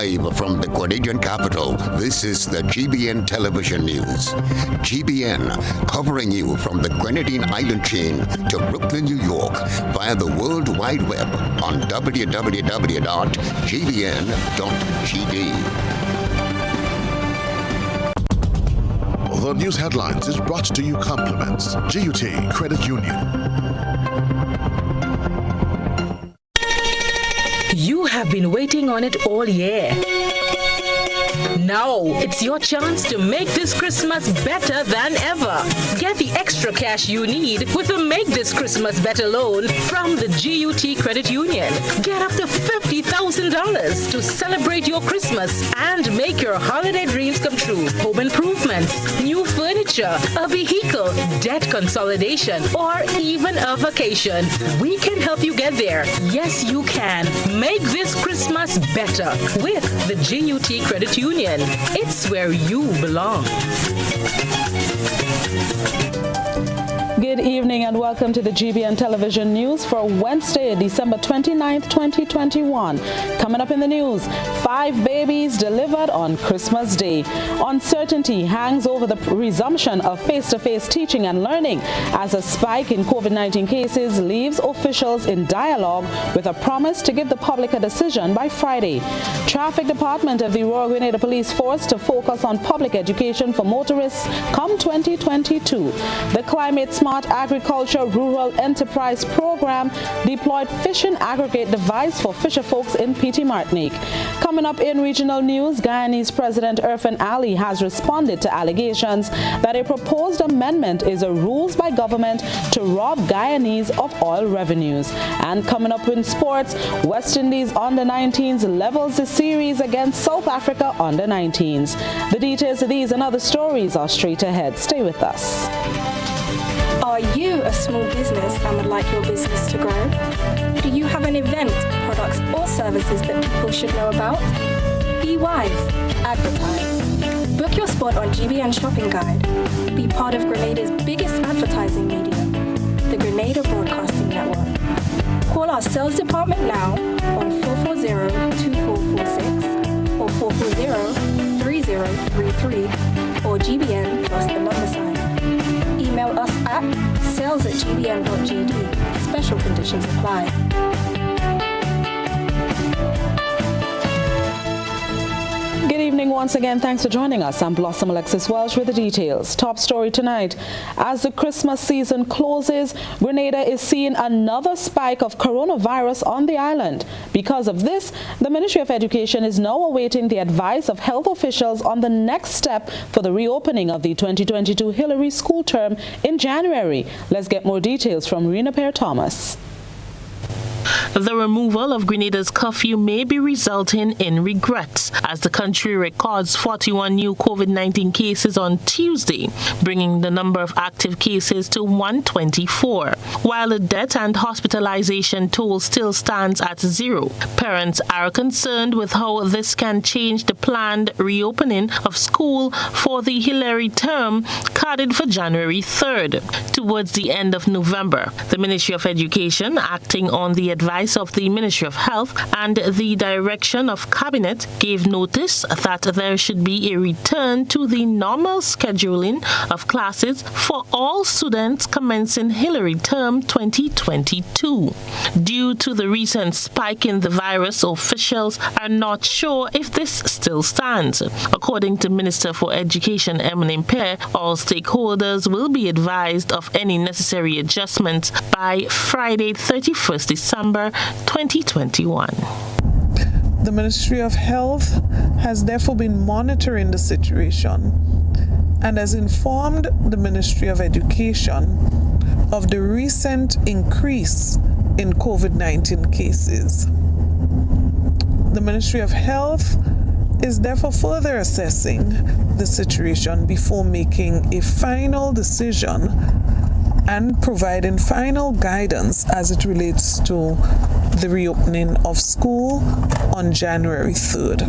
Live from the Grenadian capital, this is the GBN television news. GBN, covering you from the Grenadine Island chain to Brooklyn, New York, via the World Wide Web on www.gbn.gd. The news headlines is brought to you compliments GUT Credit Union. You have been waiting on it all year. Now it's your chance to make this Christmas better than ever. Get the extra cash you need with the Make This Christmas Better loan from the GUT Credit Union. Get up to $50,000 to celebrate your Christmas and make your holiday dreams come true. Home improvements, new furniture, a vehicle, debt consolidation, or even a vacation. We can help you get there. Yes, you can. Make this Christmas better with the GUT Credit Union. It's where you belong. Good evening and welcome to the GBN television news for Wednesday, December 29th, 2021. Coming up in the news, 5 babies delivered on Christmas Day. Uncertainty hangs over the resumption of face-to-face teaching and learning as a spike in COVID-19 cases leaves officials in dialogue with a promise to give the public a decision by Friday. Traffic Department of the Royal Grenada Police Force to focus on public education for motorists come 2022. The Climate Smart Agriculture Rural Enterprise Program deployed fishing aggregate device for fisher folks in PT Martinique. Coming up in regional news, Guyanese President Irfan Ali has responded to allegations that a proposed amendment is a rules by government to rob Guyanese of oil revenues. And coming up in sports, West Indies under-19s levels the series against South Africa under-19s. The details of these and other stories are straight ahead. Stay with us. Are you a small business and would like your business to grow? Do you have an event, products or services that people should know about? Be wise. Advertise. Book your spot on GBN Shopping Guide. Be part of Grenada's biggest advertising medium, the Grenada Broadcasting Network. Call our sales department now on 440-2446 or 440-3033 or GBN plus the number sign. Email us at sales@gbn.gd. Special conditions apply. Good evening once again. Thanks for joining us. I'm Blossom Alexis-Welsh with the details. Top story tonight. As the Christmas season closes, Grenada is seeing another spike of coronavirus on the island. Because of this, the Ministry of Education is now awaiting the advice of health officials on the next step for the reopening of the 2022 Hillary school term in January. Let's get more details from Rena Pear-Thomas. The removal of Grenada's curfew may be resulting in regrets as the country records 41 new COVID-19 cases on Tuesday, bringing the number of active cases to 124. While the death and hospitalization toll still stands at 0, parents are concerned with how this can change the planned reopening of school for the Hillary term, carded for January 3rd. Towards the end of November, the Ministry of Education, acting on the advice of the Ministry of Health and the direction of Cabinet, gave notice that there should be a return to the normal scheduling of classes for all students commencing Hillary term 2022. Due to the recent spike in the virus, officials are not sure if this still stands. According to Minister for Education Eminem Pear, all stakeholders will be advised of any necessary adjustments by Friday, 31st December 2021. The Ministry of Health has therefore been monitoring the situation and has informed the Ministry of Education of the recent increase in COVID-19 cases. The Ministry of Health is therefore further assessing the situation before making a final decision and providing final guidance as it relates to the reopening of school on January 3rd.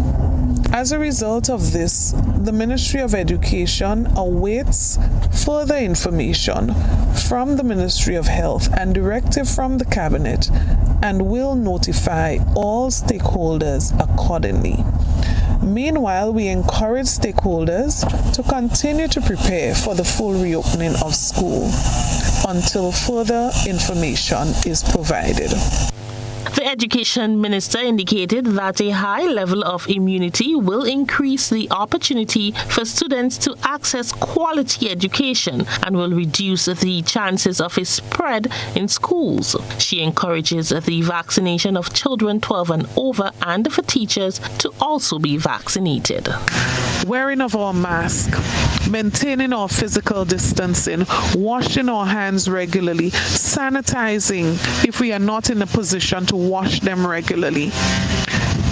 As a result of this, the Ministry of Education awaits further information from the Ministry of Health and directive from the Cabinet and will notify all stakeholders accordingly. Meanwhile, we encourage stakeholders to continue to prepare for the full reopening of school until further information is provided. The Education Minister indicated that a high level of immunity will increase the opportunity for students to access quality education and will reduce the chances of a spread in schools. She encourages the vaccination of children 12 and over and for teachers to also be vaccinated. Wearing of our mask, maintaining our physical distancing, washing our hands regularly, sanitizing if we are not in a position to wash them regularly.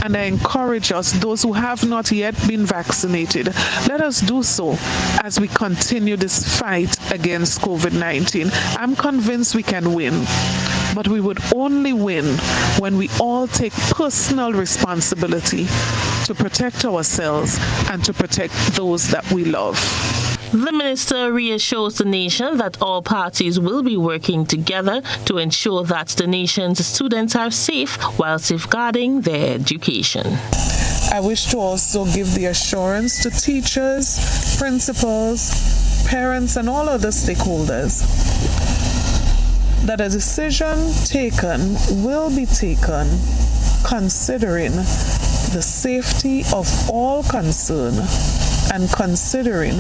And I encourage us, those who have not yet been vaccinated, let us do so as we continue this fight against COVID-19. I'm convinced we can win, but we would only win when we all take personal responsibility to protect ourselves and to protect those that we love. The minister reassures the nation that all parties will be working together to ensure that the nation's students are safe while safeguarding their education. I wish to also give the assurance to teachers, principals, parents, and all other stakeholders that a decision taken will be taken considering the safety of all concerned and considering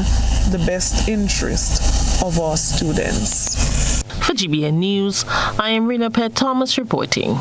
the best interest of our students. For GBN News, I am Rena Pett Thomas reporting.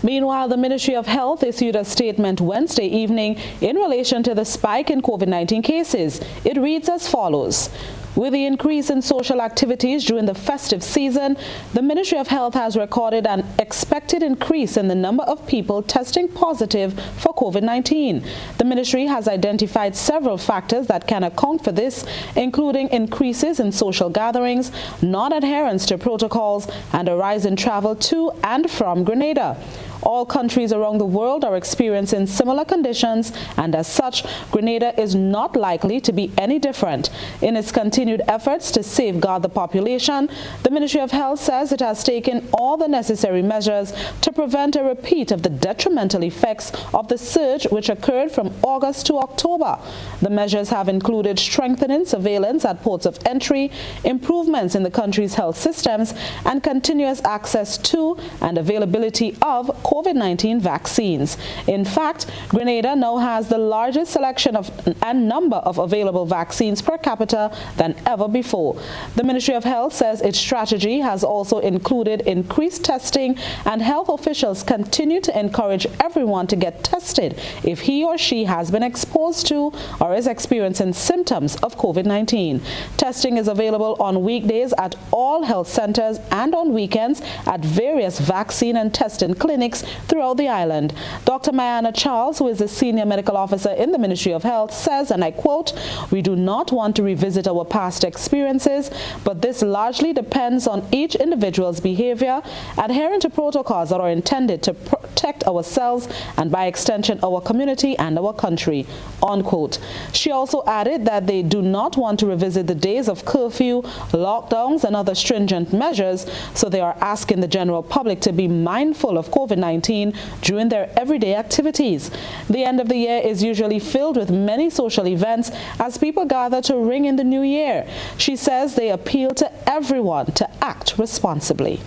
Meanwhile, the Ministry of Health issued a statement Wednesday evening in relation to the spike in COVID-19 cases. It reads as follows. With the increase in social activities during the festive season, the Ministry of Health has recorded an expected increase in the number of people testing positive for COVID-19. The ministry has identified several factors that can account for this, including increases in social gatherings, non-adherence to protocols, and a rise in travel to and from Grenada. All countries around the world are experiencing similar conditions, and as such, Grenada is not likely to be any different. In its continued efforts to safeguard the population, the Ministry of Health says it has taken all the necessary measures to prevent a repeat of the detrimental effects of the surge which occurred from August to October. The measures have included strengthening surveillance at ports of entry, improvements in the country's health systems, and continuous access to and availability of COVID-19 vaccines. In fact, Grenada now has the largest selection of and number of available vaccines per capita than ever before. The Ministry of Health says its strategy has also included increased testing, and health officials continue to encourage everyone to get tested if he or she has been exposed to or is experiencing symptoms of COVID-19. Testing is available on weekdays at all health centers and on weekends at various vaccine and testing clinics throughout the island. Dr. Mayana Charles, who is the senior medical officer in the Ministry of Health, says, and I quote, "We do not want to revisit our past experiences, but this largely depends on each individual's behavior, adhering to protocols that are intended to protect ourselves and by extension our community and our country," unquote. She also added that they do not want to revisit the days of curfew, lockdowns, and other stringent measures, so they are asking the general public to be mindful of COVID-19 during their everyday activities. The end of the year is usually filled with many social events as people gather to ring in the new year. She says they appeal to everyone to act responsibly.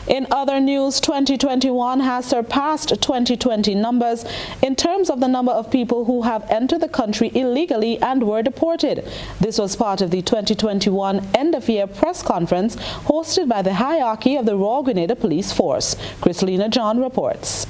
In other news, 2021 has surpassed 2020 numbers in terms of the number of people who have entered the country illegally and were deported. This was part of the 2021 end-of-year press conference hosted by the hierarchy of the Royal Grenada Police Force. Chrislina John reports.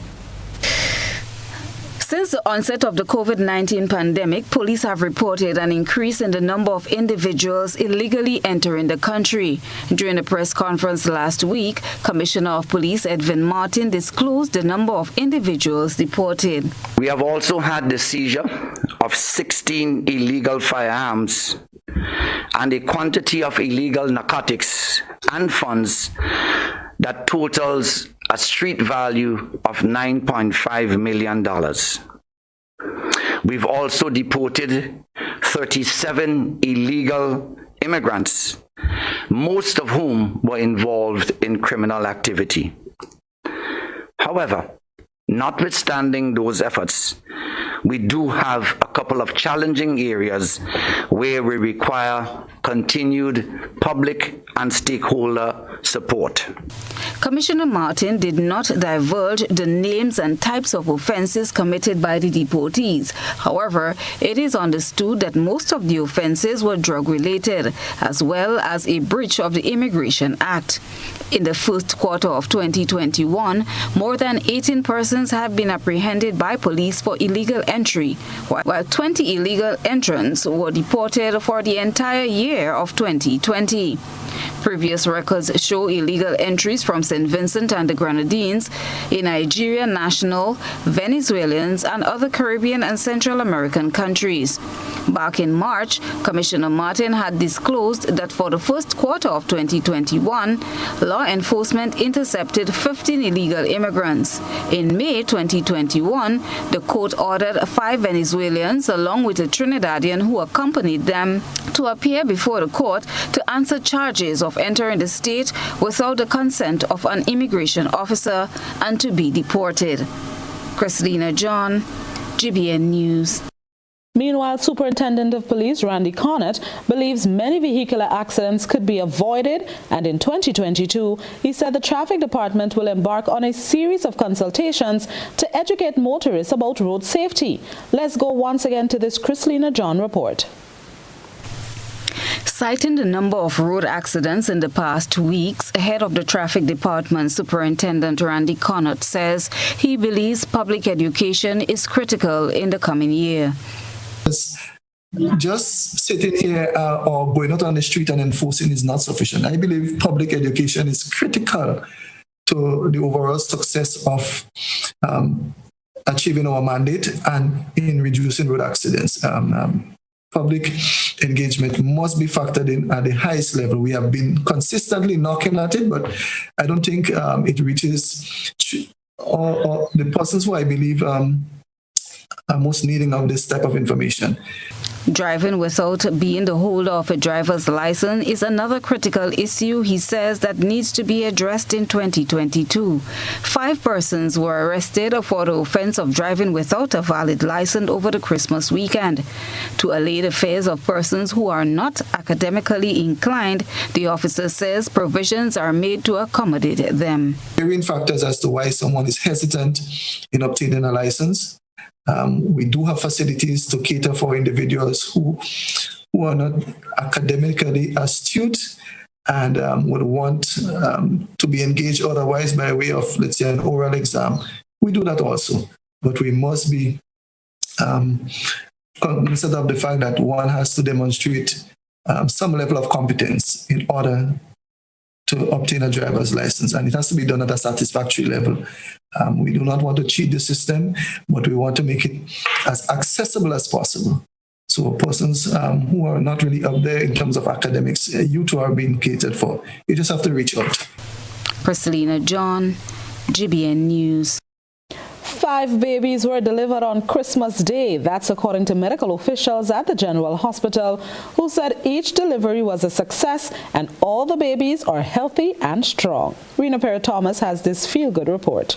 Since the onset of the COVID-19 pandemic, police have reported an increase in the number of individuals illegally entering the country. During a press conference last week, Commissioner of Police Edwin Martin disclosed the number of individuals deported. We have also had the seizure of 16 illegal firearms and a quantity of illegal narcotics and funds that totals a street value of $9.5 million. We've also deported 37 illegal immigrants, most of whom were involved in criminal activity. However, Notwithstanding those efforts, we do have a couple of challenging areas where we require continued public and stakeholder support. Commissioner Martin did not divulge the names and types of offences committed by the deportees. However, it is understood that most of the offences were drug-related, as well as a breach of the Immigration Act. In the first quarter of 2021, more than 18 persons have been apprehended by police for illegal entry, while 20 illegal entrants were deported for the entire year of 2020. Previous records show illegal entries from St. Vincent and the Grenadines, a Nigerian national, Venezuelans, and other Caribbean and Central American countries. Back in March, Commissioner Martin had disclosed that for the first quarter of 2021, law enforcement intercepted 15 illegal immigrants. In May 2021, the court ordered 5 Venezuelans along with a Trinidadian who accompanied them to appear before the court to answer charges of entering the state without the consent of an immigration officer and to be deported. Christina John, GBN News. Meanwhile, Superintendent of Police Randy Connett believes many vehicular accidents could be avoided, and in 2022, he said the Traffic Department will embark on a series of consultations to educate motorists about road safety. Let's go once again to this Christina John report. Citing the number of road accidents in the past weeks, head of the Traffic Department, Superintendent Randy Connett, says he believes public education is critical in the coming year. Just sitting here or going out on the street and enforcing is not sufficient. I believe public education is critical to the overall success of achieving our mandate and in reducing road accidents. Public engagement must be factored in at the highest level. We have been consistently knocking at it, but I don't think it reaches or the persons who I believe are most needing of this type of information. Driving without being the holder of a driver's license is another critical issue, he says, that needs to be addressed in 2022. 5 persons were arrested for the offense of driving without a valid license over the Christmas weekend. To allay the fears of persons who are not academically inclined, the officer says provisions are made to accommodate them. Varying factors as to why someone is hesitant in obtaining a license. We do have facilities to cater for individuals who are not academically astute and would want to be engaged otherwise by way of, let's say, an oral exam. We do that also, but we must be cognizant of the fact that one has to demonstrate some level of competence in order to obtain a driver's license, and it has to be done at a satisfactory level. We do not want to cheat the system, but we want to make it as accessible as possible. So persons who are not really up there in terms of academics, you two are being catered for. You just have to reach out. Priscilla John, GBN News. 5 babies were delivered on Christmas Day. That's according to medical officials at the General Hospital, who said each delivery was a success and all the babies are healthy and strong. Rena Perry-Thomas has this feel-good report.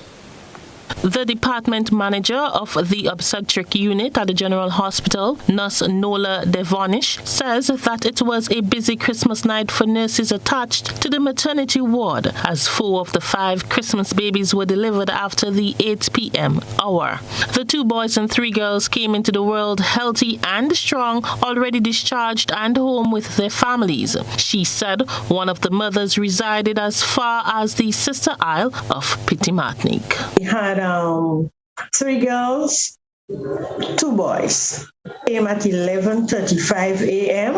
The department manager of the obstetric unit at the General Hospital, Nurse Nola Devonish, says that it was a busy Christmas night for nurses attached to the maternity ward, as 4 of the 5 Christmas babies were delivered after the 8 p.m. hour. The 2 boys and 3 girls came into the world healthy and strong, already discharged and home with their families. She said one of the mothers resided as far as the Sister Isle of Pitty-Martinique. We had 3 girls, 2 boys. Came at 11:35 a.m.,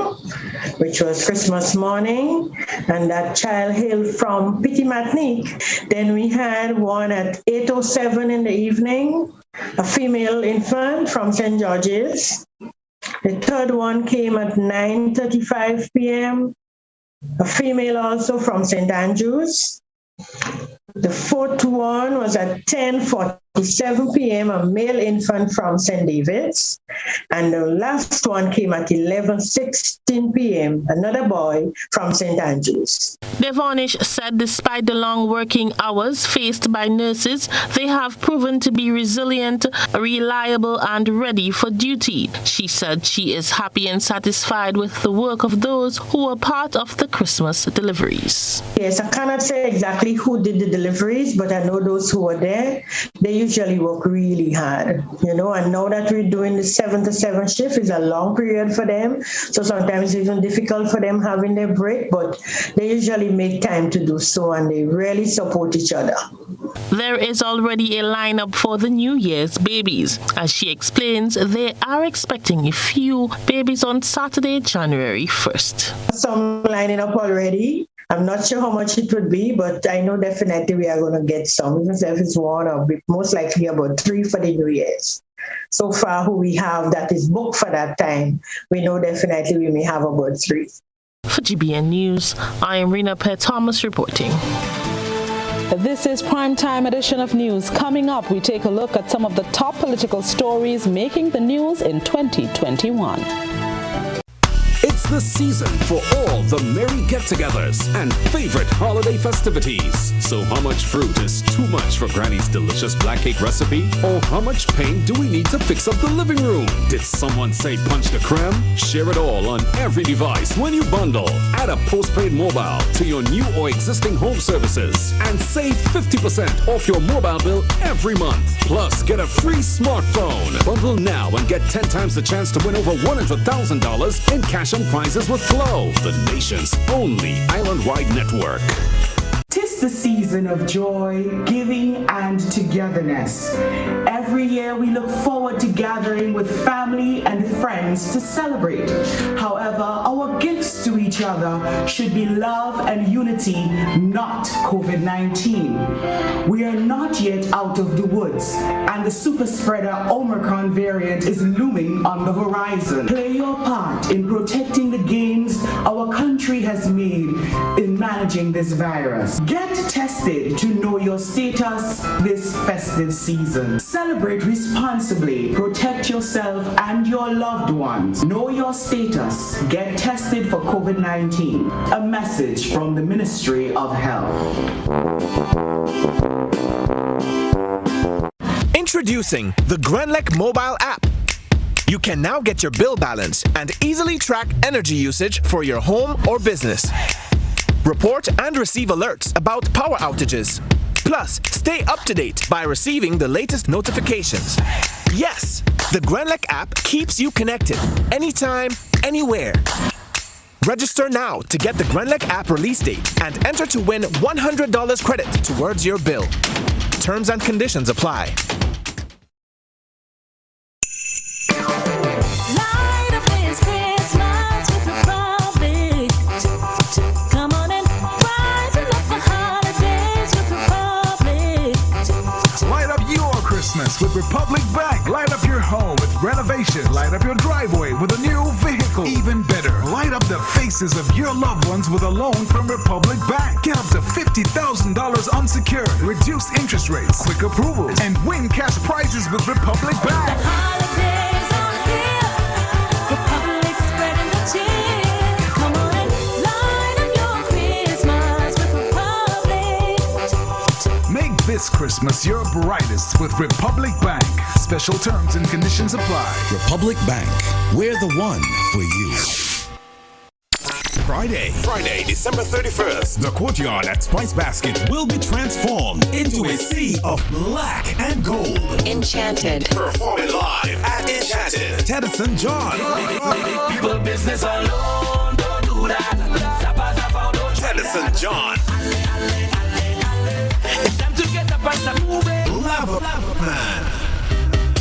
which was Christmas morning, and that child hailed from Pitty-Martinique. Then we had one at 8:07 in the evening, a female infant from St. George's. The 3rd one came at 9:35 p.m., a female also from St. Andrews. The 4th one was at 10:40 7 p.m., a male infant from St. David's. And the last one came at 11:16 p.m., another boy from St. Andrews. Devonish said despite the long working hours faced by nurses, they have proven to be resilient, reliable, and ready for duty. She said she is happy and satisfied with the work of those who were part of the Christmas deliveries. Yes, I cannot say exactly who did the deliveries, but I know those who were there. They usually work really hard, and now that we're doing the 7 to 7 shift is a long period for them. So sometimes it's even difficult for them having their break, but they usually make time to do so, and they really support each other. There is already a lineup for the New Year's babies. As she explains, they are expecting a few babies on Saturday, January 1st. Some lining up already. I'm not sure how much it would be, but I know definitely we are going to get some, even if it's one or most likely about 3 for the New Year's. So far, who we have that is booked for that time, we know definitely we may have about 3. For GBN News, I am Rena Pear-Thomas reporting. This is Primetime Edition of News. Coming up, we take a look at some of the top political stories making the news in 2021. It's the season for all the merry get-togethers and favorite holiday festivities. So how much fruit is too much for Granny's delicious black cake recipe? Or how much paint do we need to fix up the living room? Did someone say punch the creme? Share it all on every device when you bundle. Add a postpaid mobile to your new or existing home services and save 50% off your mobile bill every month. Plus, get a free smartphone. Bundle now and get 10 times the chance to win over $100,000 in cash and prizes with Flow, the nation's only island-wide network. 'Tis the season of joy, giving, and togetherness. Every year we look forward to gathering with family and friends to celebrate. However, our gifts to each other should be love and unity, not COVID-19. We are not yet out of the woods, and the super spreader Omicron variant is looming on the horizon. Play your part in protecting the gains our country has made in managing this virus. Get tested to know your status this festive season. Celebrate responsibly, protect yourself and your loved ones. Know your status. Get tested for COVID-19. A message from the Ministry of Health. Introducing the Grenlec mobile app. You can now get your bill balance and easily track energy usage for your home or business. Report and receive alerts about power outages. Plus, stay up to date by receiving the latest notifications. Yes, the Grenlec app keeps you connected anytime, anywhere. Register now to get the Grenlec app release date and enter to win $100 credit towards your bill. Terms and conditions apply. With Republic Bank. Light up your home with renovation. Light up your driveway with a new vehicle. Even better, light up the faces of your loved ones with a loan from Republic Bank. Get up to $50,000 unsecured. Reduced interest rates, quick approvals, and win cash prizes with Republic Bank. The holidays are here. Republic spreading the cheer. Come on and light up your Christmas with Republic. Make this Christmas your brightest with Republic Bank. Special terms and conditions apply. Republic Bank. We're the one for you. Friday, December 31st, the courtyard at Spice Basket will be transformed into a sea of black and gold. Enchanted. Performing live at Enchanted. Tedison John. People business alone, don't do that. Tedison John. It's time to get up and move it. Lava Man.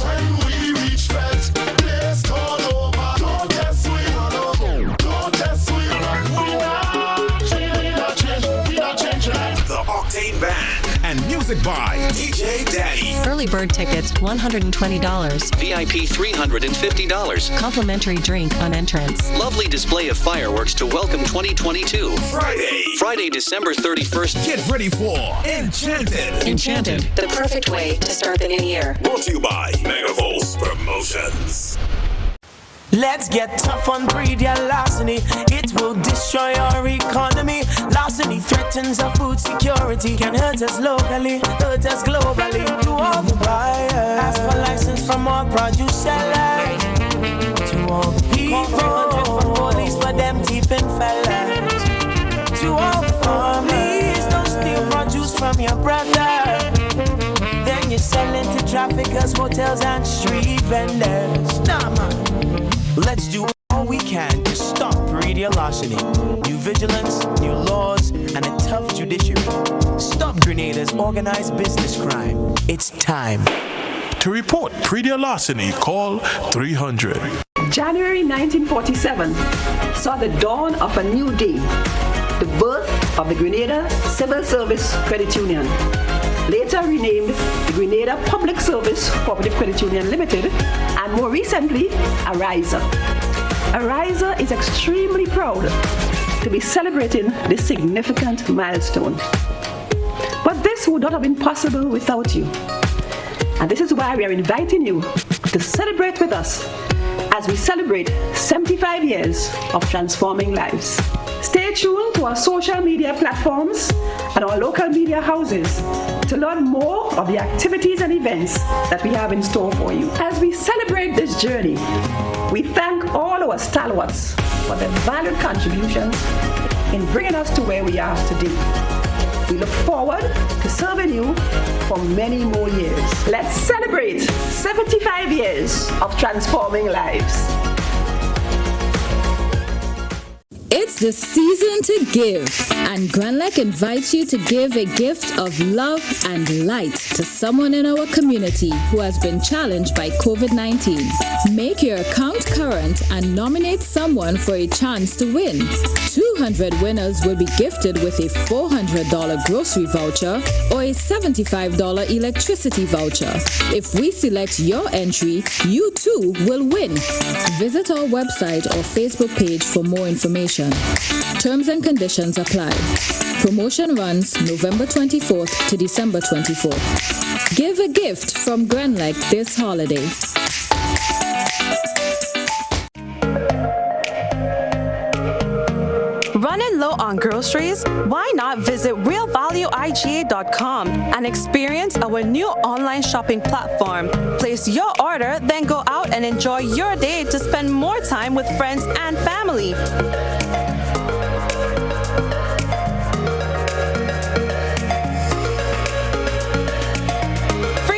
When we reach first, let's turn over. Don't test we, don't test we. We not change. The Octane Band and music Music by DJ Daddy. Early bird tickets $120. VIP $350. Complimentary drink on entrance. Lovely display of fireworks to welcome 2022. Friday, December 31st. Get ready for Enchanted. Enchanted. The perfect way to start the new year. Brought to you by Megavolts Promotions. Let's get tough on media larceny. It will destroy our economy. Larceny threatens our food security. Can hurt us locally, hurt us globally. To all the buyers, ask for license from all produce sellers. To all the people, 300 for police for them thieving fellas. To all the families, don't steal produce from your brother. Then you're selling to traffickers, hotels and street vendors. Nah, man. Let's do all we can to stop media larceny. New vigilance, new laws, and a tough judiciary. Stop Grenada's organized business crime. It's time. To report media larceny, call 300. January 1947 saw the dawn of a new day, the birth of the Grenada Civil Service Credit Union, later renamed the Grenada Public Service Cooperative Credit Union Limited, and more recently, Ariza. Ariza is extremely proud to be celebrating this significant milestone. But this would not have been possible without you. And this is why we are inviting you to celebrate with us as we celebrate 75 years of transforming lives. Stay tuned to our social media platforms and our local media houses to learn more of the activities and events that we have in store for you. As we celebrate this journey, we thank all our stalwarts for their valued contributions in bringing us to where we are today. We look forward to serving you for many more years. Let's celebrate 75 years of transforming lives. It's the season to give, and Granlec invites you to give a gift of love and light to someone in our community who has been challenged by COVID-19. Make your account current and nominate someone for a chance to win. 200 winners will be gifted with a $400 grocery voucher or a $75 electricity voucher. If we select your entry, you too will win. Visit our website or Facebook page for more information. Terms and conditions apply. Promotion runs November 24th to December 24th. Give a gift from Granlec this holiday. Running low on groceries? Why not visit realvalueiga.com and experience our new online shopping platform? Place your order, then go out and enjoy your day to spend more time with friends and family.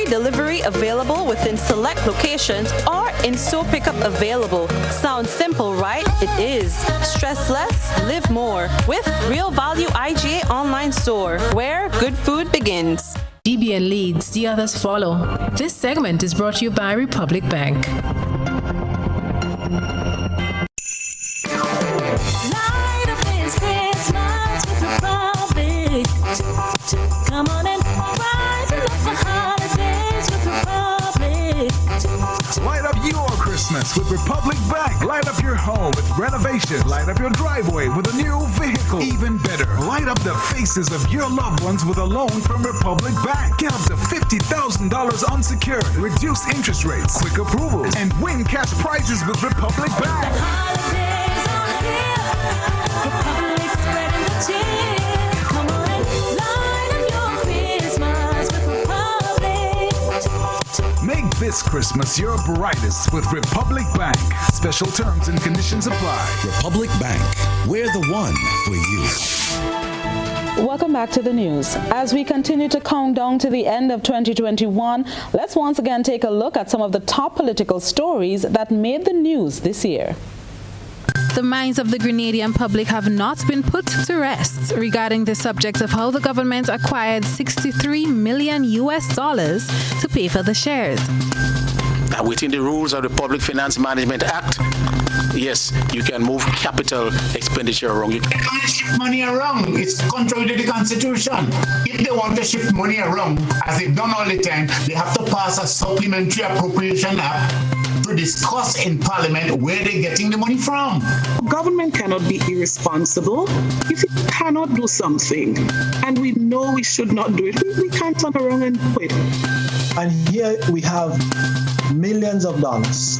Delivery available within select locations or in-store pickup available. Sounds simple, right? It is. Stress less, live more with Real Value IGA online store, where good food begins. GBN leads, the others follow. This segment is brought to you by Republic Bank. Light up this Christmas with Republic. Come on and rise up for holidays with Republic. Light up your Christmas with Republic Bank. Light up your home with renovations. Light up your driveway with a new vehicle. Even better, light up the faces of your loved ones with a loan from Republic Bank. Get up to $50,000 unsecured, reduced interest rates, quick approvals, and win cash prizes with Republic Bank. The holidays are here. Republic spreading the cheer. Come on and light up your Christmas with Republic. Make this Christmas your brightest with Republic Bank. Special terms and conditions apply. Republic Bank, we're the one for you. Welcome back to the news. As we continue to count down to the end of 2021, let's once again take a look at some of the top political stories that made the news this year. The minds of the Grenadian public have not been put to rest regarding the subject of how the government acquired $63 million to pay for the shares. Within the rules of the Public Finance Management Act, yes, you can move capital expenditure around. You can't shift money around. It's contrary to the Constitution. If they want to shift money around, as they've done all the time, they have to pass a supplementary appropriation act to discuss in Parliament where they're getting the money from. Government cannot be irresponsible. If it cannot do something, and we know we should not do it, we can't turn around and quit. And here we have millions of dollars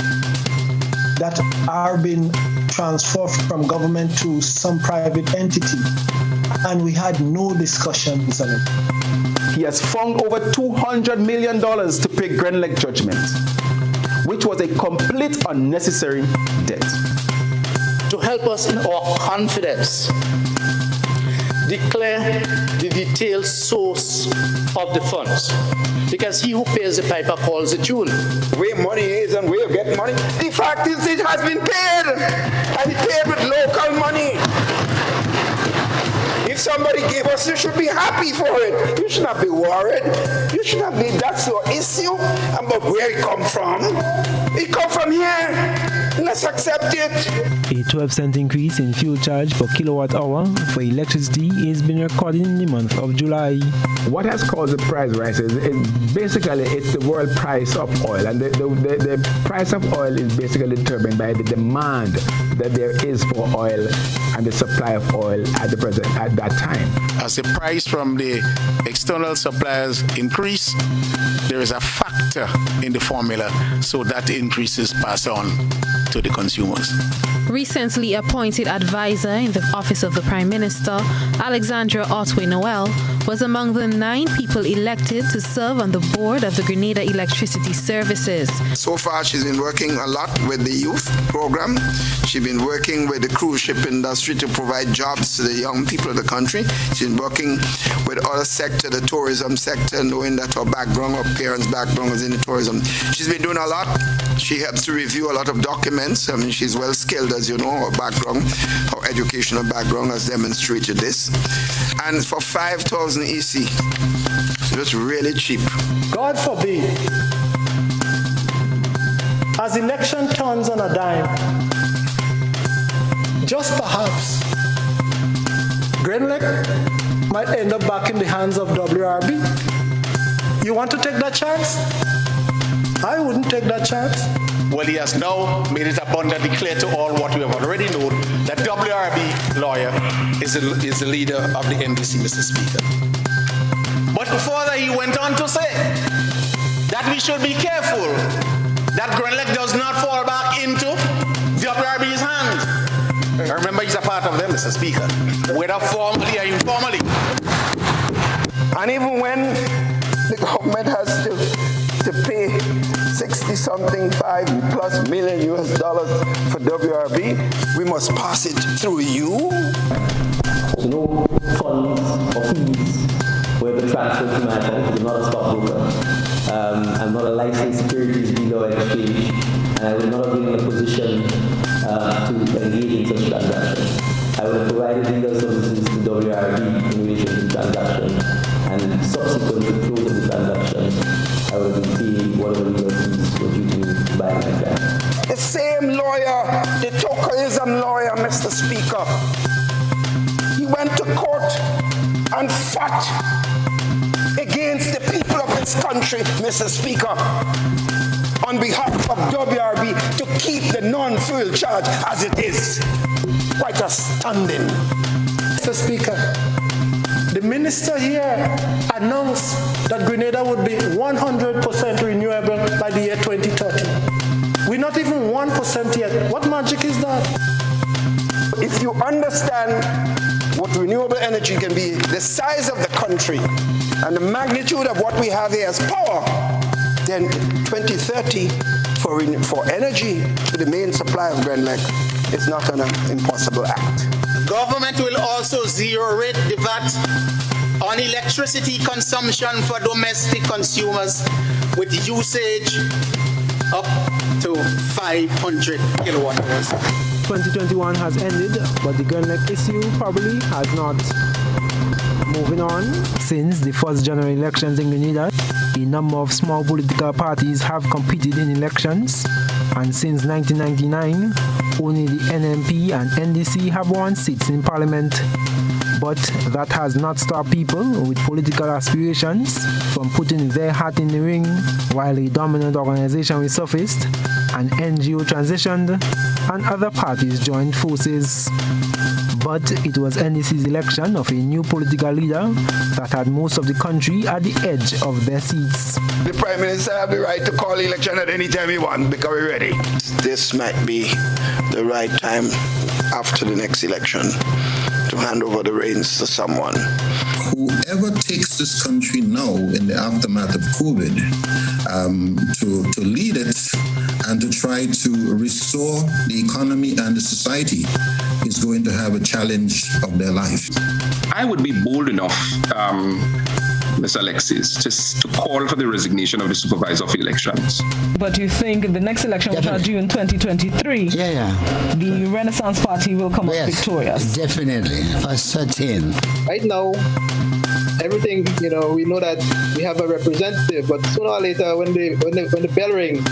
that are being transferred from government to some private entity, and we had no discussions on it. He has found over $200 million to pay Grenlec judgment, which was a complete unnecessary debt. To help us in our confidence, declare the detailed source of the funds, because he who pays the piper calls the tune. Where money is and where you get money. The fact is it has been paid, and it paid with local money. If somebody gave us, you should be happy for it. You should not be worried. You should not be, that's your issue. But where it come from? It come from here. Let's accept it. A 12-cent increase in fuel charge per kilowatt hour for electricity is being recorded in the month of July. What has caused the price rises is basically it's the world price of oil, and the price of oil is basically determined by the demand that there is for oil and the supply of oil at that time. As the price from the external suppliers increase, there is a factor in the formula, so that increase is passed on to the consumers. Recently appointed advisor in the office of the Prime Minister, Alexandra Otway-Noel, was among the 9 people elected to serve on the board of the Grenada Electricity Services. So far, she's been working a lot with the youth program. She's been working with the cruise ship industry to provide jobs to the young people of the country. She's been working with other sector, the tourism sector, knowing that her background, her parents' background was in the tourism. She's been doing a lot. She helps to review a lot of documents. I mean, she's well skilled, as you know. Her background, her educational background has demonstrated this. And for 5,000 EC, it was really cheap. God forbid, as election turns on a dime, just perhaps, Grenlec might end up back in the hands of WRB. You want to take that chance? I wouldn't take that chance. Well, he has now made it abundantly clear to all what we have already known, that WRB lawyer is the leader of the NDC, Mr. Speaker. But further, he went on to say that we should be careful that Grenlec does not fall back into WRB's hands. Remember, he's a part of them, Mr. Speaker, whether formally or informally. And even when the government has to pay 60-something, $5+ million US for WRB, we must pass it through you. So no funds or fees were ever transferred to my account. I'm not a stockbroker. I'm not a licensed securities dealer or exchange, and I would not have been in a position to engage in such transactions. I would have provided legal services to WRB in relation to the transaction, and subsequent to close of the transaction, I would have been paying whatever legal fees were due to me by my client. The same lawyer, the tokenism lawyer, Mr. Speaker, he went to court and fought against the people of this country, Mr. Speaker, on behalf of WRB to keep the non-fuel charge as it is. Quite astounding. Mr. Speaker, the minister here announced that Grenada would be 100% renewable by the year 2030. We're not even 1% yet. What magic is that? If you understand what renewable energy can be, the size of the country, and the magnitude of what we have here as power, then 2030 for energy to the main supply of Grenlec is not an impossible act. Government will also zero rate the VAT on electricity consumption for domestic consumers with usage up to 500 kilowatt hours. 2021 has ended, but the Grenlec issue probably has not. Moving on, since the first general elections in Grenada, a number of small political parties have competed in elections, and since 1999, only the NMP and NDC have won seats in Parliament. But that has not stopped people with political aspirations from putting their hat in the ring while a dominant organization resurfaced, an NGO transitioned, and other parties joined forces. But it was NDC's election of a new political leader that had most of the country at the edge of their seats. The Prime Minister have the right to call election at any time he wants because we're ready. This might be the right time after the next election to hand over the reins to someone. Whoever takes this country now in the aftermath of COVID to lead it and to try to restore the economy and the society is going to have a challenge of their life. I would be bold enough, Ms. Alexis, to call for the resignation of the supervisor of elections. But you think the next election, which are due in 2023, the Renaissance Party will come up victorious? Definitely, for certain. Right now, everything, we know that we have a representative, but sooner or later, when the bell rings,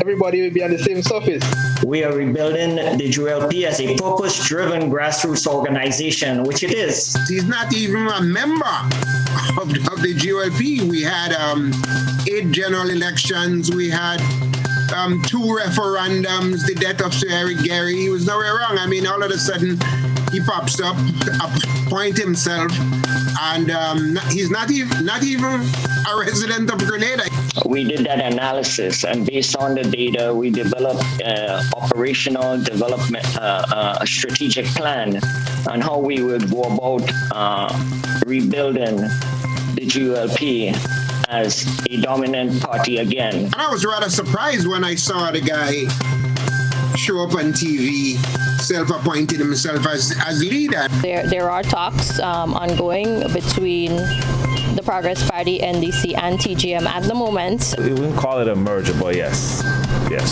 everybody will be on the same surface. We are rebuilding the GLP as a purpose-driven grassroots organization, which it is. He's not even a member of the GLP. We had 8 general elections. We had 2 referendums, the death of Sir Eric Gary. He was nowhere wrong. I mean, all of a sudden, he pops up, appoint himself, and he's not even a resident of Grenada. We did that analysis, and based on the data, we developed operational development, a strategic plan on how we would go about rebuilding the GLP as a dominant party again. And I was rather surprised when I saw the guy show up on TV, self-appointed himself as leader. There are talks ongoing between the Progress Party, NDC, and TGM at the moment. We wouldn't call it a merger, but yes,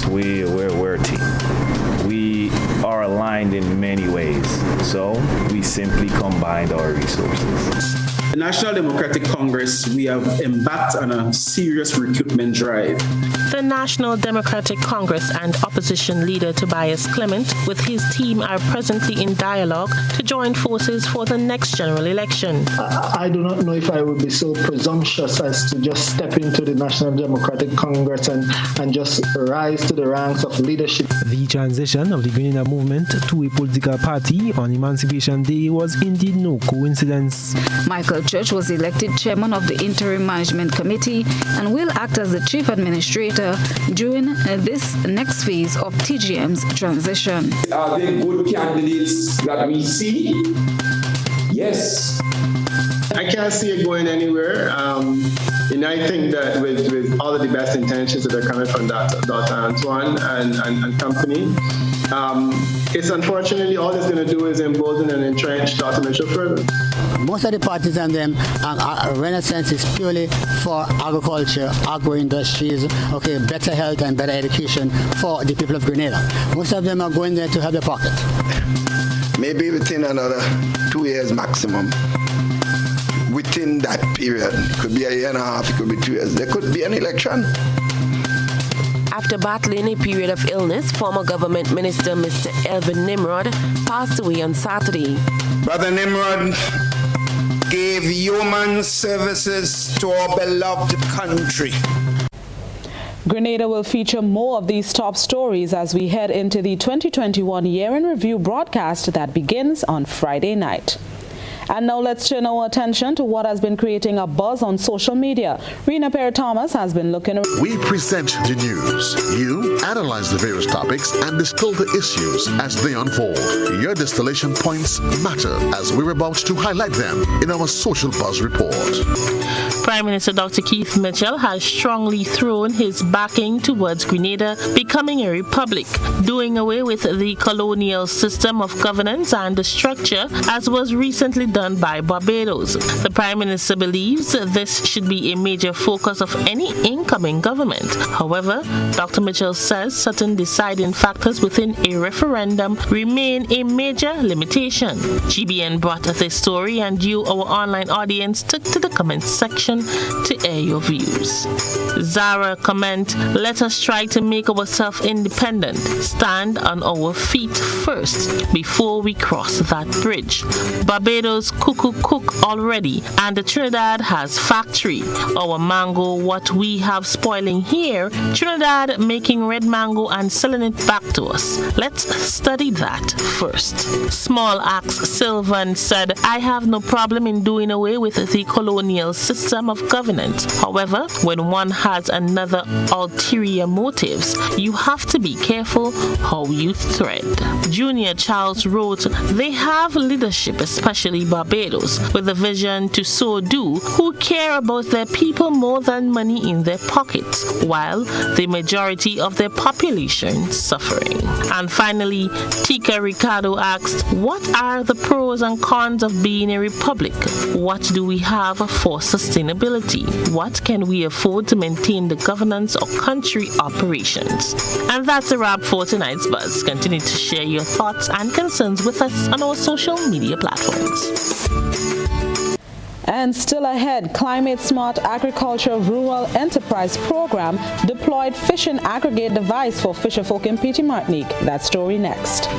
we're a team. We are aligned in many ways, so we simply combined our resources. The National Democratic Congress, we have embarked on a serious recruitment drive. The National Democratic Congress and opposition leader Tobias Clement with his team are presently in dialogue to join forces for the next general election. I do not know if I would be so presumptuous as to just step into the National Democratic Congress and just rise to the ranks of leadership. The transition of the Grenada movement to a political party on Emancipation Day was indeed no coincidence. Michael Church was elected chairman of the Interim Management Committee and will act as the chief administrator during this next phase of TGM's transition. Are they good candidates that we see? Yes. I can't see it going anywhere. I think that with all of the best intentions that are coming from Dr. Antoine and company, it's unfortunately all it's going to do is embolden and entrench Dr. Mitchell further. Most of the parties and them, Renaissance is purely for agriculture, agro-industries, better health and better education for the people of Grenada. Most of them are going there to have their pocket. Maybe within another 2 years maximum. Within that period, it could be a year and a half, it could be 2 years, there could be an election. After battling a period of illness, former government minister Mr. Elvin Nimrod passed away on Saturday. Brother Nimrod gave human services to our beloved country. Grenada will feature more of these top stories as we head into the 2021 Year in Review broadcast that begins on Friday night. And now let's turn our attention to what has been creating a buzz on social media. Rena Perry-Thomas has been looking around. We present the news. You analyze the various topics and distill the issues as they unfold. Your distillation points matter as we're about to highlight them in our Social Buzz Report. Prime Minister Dr. Keith Mitchell has strongly thrown his backing towards Grenada becoming a republic, doing away with the colonial system of governance and the structure as was recently done by Barbados. The Prime Minister believes this should be a major focus of any incoming government. However, Dr. Mitchell says certain deciding factors within a referendum remain a major limitation. GBN brought this story, and you, our online audience, took to the comments section to air your views. Zara comment, let us try to make ourselves independent. Stand on our feet first before we cross that bridge. Barbados cook already, and the Trinidad has factory. Our mango, what we have spoiling here, Trinidad making red mango and selling it back to us. Let's study that first. Small Axe Sylvan said, I have no problem in doing away with the colonial system of governance. However, when one has another ulterior motives, you have to be careful how you thread. Junior Charles wrote, they have leadership, especially Barbados, with a vision to so do, who care about their people more than money in their pockets, while the majority of their population suffering. And finally, Tika Ricardo asked, what are the pros and cons of being a republic? What do we have for sustainability? What can we afford to maintain the governance of country operations? And that's a wrap for tonight's Buzz. Continue to share your thoughts and concerns with us on our social media platforms. And still ahead, Climate Smart Agriculture Rural Enterprise Program deployed fishing aggregate device for fisherfolk in PT Martinique. That story next.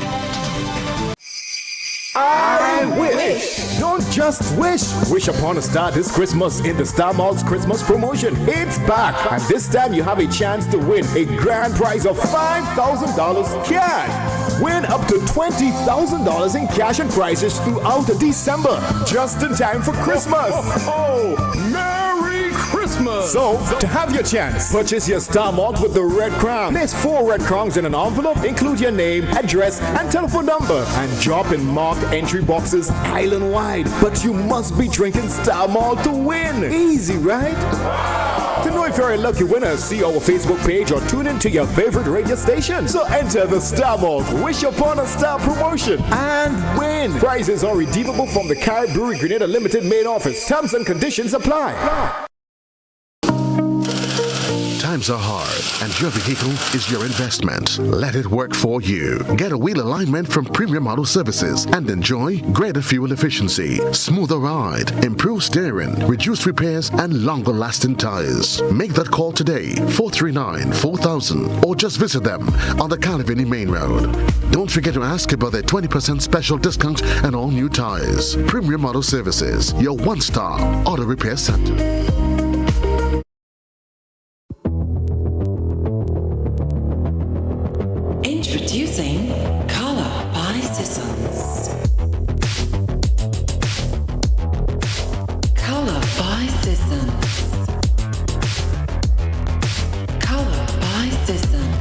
I wish. Don't just wish. Wish upon a star this Christmas in the Star Malt's Christmas promotion. It's back, and this time you have a chance to win a grand prize of $5,000 cash. Win up to $20,000 in cash and prizes throughout December, just in time for Christmas. Merry Christmas! So, to have your chance, purchase your Star Malt with the red crown. Place 4 red crowns in an envelope, include your name, address, and telephone number, and drop in marked entry boxes island-wide. But you must be drinking Star Malt to win. Easy, right? To know if you're a lucky winner, see our Facebook page or tune in to your favorite radio station. So enter the Star Malt Wish Upon a Star promotion and win. Prizes are redeemable from the Carib Brewery Grenada Limited main office. Terms and conditions apply. Times are hard, and your vehicle is your investment. Let it work for you. Get a wheel alignment from Premium Auto Services and enjoy greater fuel efficiency, smoother ride, improved steering, reduced repairs, and longer-lasting tires. Make that call today, 439-4000, or just visit them on the Calavini Main Road. Don't forget to ask about their 20% special discount on all new tires. Premium Auto Services, your one-star auto repair center. Introducing Color by Sissons. Color by Sissons. Color by Sissons.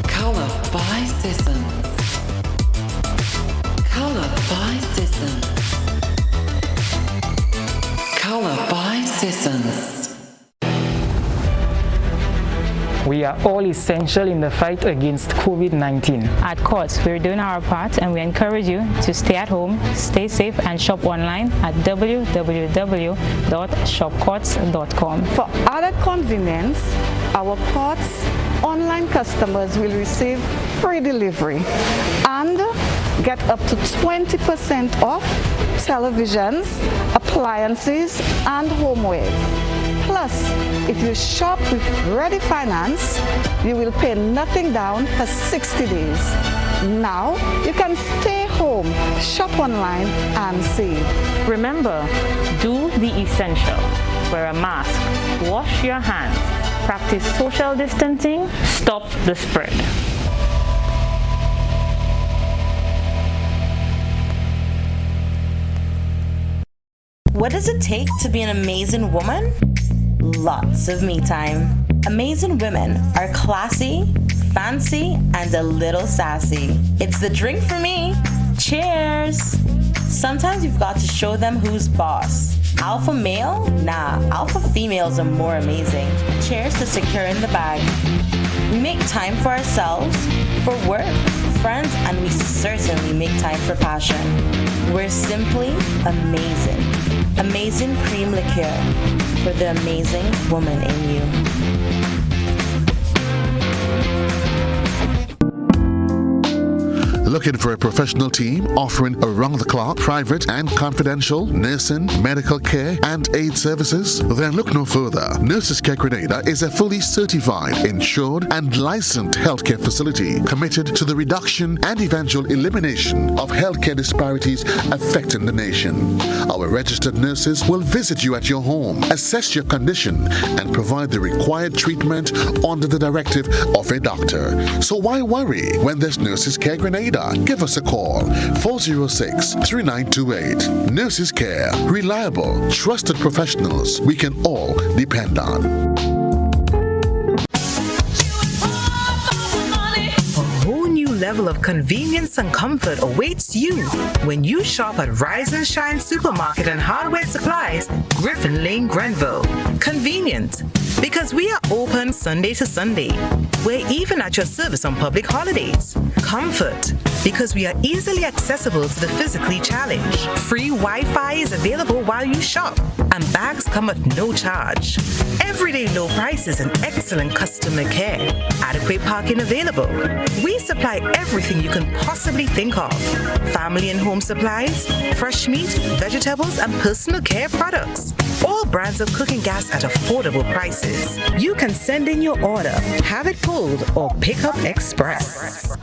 Color by Sissons. Color by Sissons. Color by Sissons. We are all essential in the fight against COVID-19. At Courts, we're doing our part, and we encourage you to stay at home, stay safe, and shop online at www.shopcourts.com. For added convenience, our Courts online customers will receive free delivery and get up to 20% off televisions, appliances, and homewares. Plus, if you shop with Ready Finance, you will pay nothing down for 60 days. Now, you can stay home, shop online, and save. Remember, do the essential. Wear a mask, wash your hands, practice social distancing, stop the spread. What does it take to be an amazing woman? Lots of me time. Amazing women are classy, fancy, and a little sassy. It's the drink for me. Cheers! Sometimes you've got to show them who's boss. Alpha male? Nah, alpha females are more amazing. Cheers to securing the bag. We make time for ourselves, for work, friends, and we certainly make time for passion. We're simply amazing. Amazing cream liqueur for the amazing woman in you. Looking for a professional team offering around-the-clock, private and confidential nursing, medical care, and aid services? Then look no further. Nurses Care Grenada is a fully certified, insured, and licensed healthcare facility committed to the reduction and eventual elimination of healthcare disparities affecting the nation. Our registered nurses will visit you at your home, assess your condition, and provide the required treatment under the directive of a doctor. So why worry when there's Nurses Care Grenada? Give us a call, 406-3928. Nurses Care, reliable, trusted professionals we can all depend on. Level of convenience and comfort awaits you when you shop at Rise and Shine Supermarket and Hardware Supplies, Griffin Lane, Grenville. Convenient, because we are open Sunday to Sunday. We're even at your service on public holidays. Comfort, because we are easily accessible to the physically challenged. Free Wi-Fi is available while you shop, and bags come at no charge. Everyday low prices and excellent customer care. Adequate parking available. We supply everything you can possibly think of. Family and home supplies, fresh meat, vegetables, and personal care products. All brands of cooking gas at affordable prices. You can send in your order, have it pulled, or pick up express.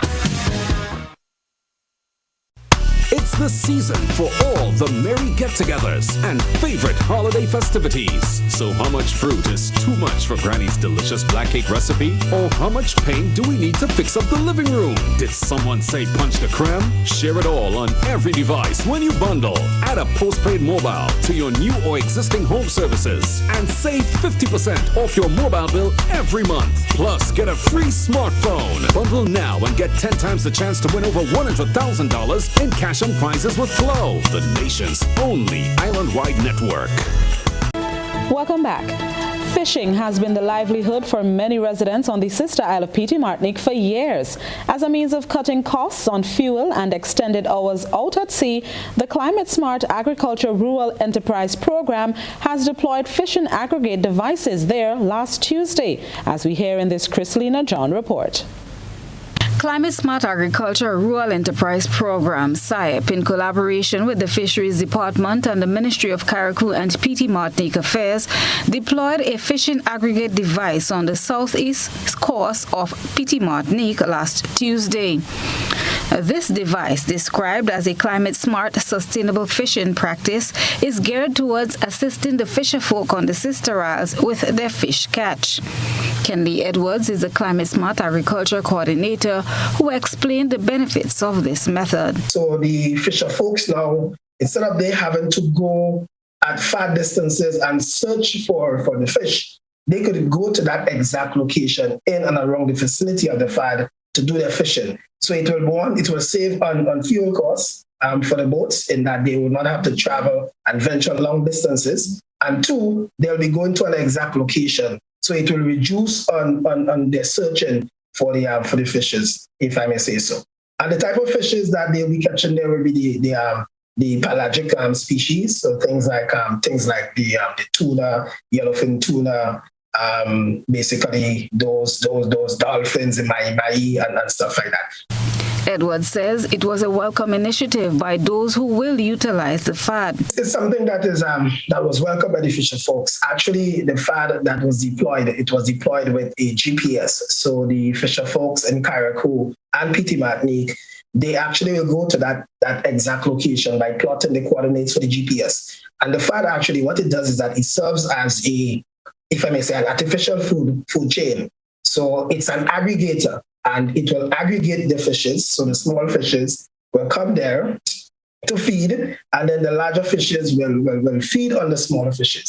It's the season for all the merry get-togethers and favorite holiday festivities. So how much fruit is too much for Granny's delicious black cake recipe? Or how much paint do we need to fix up the living room? Did someone say punch the creme? Share it all on every device when you bundle. Add a postpaid mobile to your new or existing home services and save 50% off your mobile bill every month. Plus, get a free smartphone. Bundle now and get 10 times the chance to win over $100,000 in cash and prizes with Flow, the nation's only island-wide network. Welcome back. Fishing has been the livelihood for many residents on the sister Isle of Petite Martinique for years. As a means of cutting costs on fuel and extended hours out at sea, the Climate Smart Agriculture Rural Enterprise Program has deployed fishing aggregate devices there last Tuesday, as we hear in this Chrislina John report. Climate Smart Agriculture Rural Enterprise Program, SIEP, in collaboration with the Fisheries Department and the Ministry of Carriacou and Petite Martinique Affairs, deployed a fishing aggregate device on the southeast coast of Petite Martinique last Tuesday. This device, described as a climate-smart, sustainable fishing practice, is geared towards assisting the fisherfolk on the sister isles with their fish catch. Kenley Edwards is the climate-smart agriculture coordinator who explained the benefits of this method. So the fisher folks now, instead of they having to go at far distances and search for the fish, they could go to that exact location in and around the vicinity of the FAD to do their fishing. So it will save on fuel costs for the boats in that they will not have to travel and venture long distances. And two, they'll be going to an exact location. So it will reduce on their searching for the fishes, if I may say so. And the type of fishes that they'll be catching there will be the pelagic species, so things like the tuna, yellowfin tuna, basically those dolphins in mahi and stuff like that. Edwards says it was a welcome initiative by those who will utilize the FAD. It's something that was welcomed by the fisher folks. Actually, the FAD that was deployed, it was deployed with a GPS. So the fisher folks in Carriacou and Petite Martinique, they actually will go to that exact location by plotting the coordinates for the GPS. And the FAD actually, what it does is that it serves as an artificial food chain. So it's an aggregator. And it will aggregate the fishes. So the small fishes will come there to feed, and then the larger fishes will feed on the smaller fishes.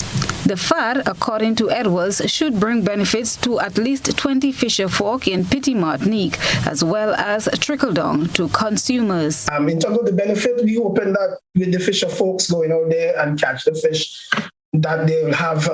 The FAD, according to Edwards, should bring benefits to at least 20 fisher folk in Petite Martinique, as well as trickle down to consumers. In terms of the benefit, we hoping that with the fisher folks going out there and catch the fish, that they will have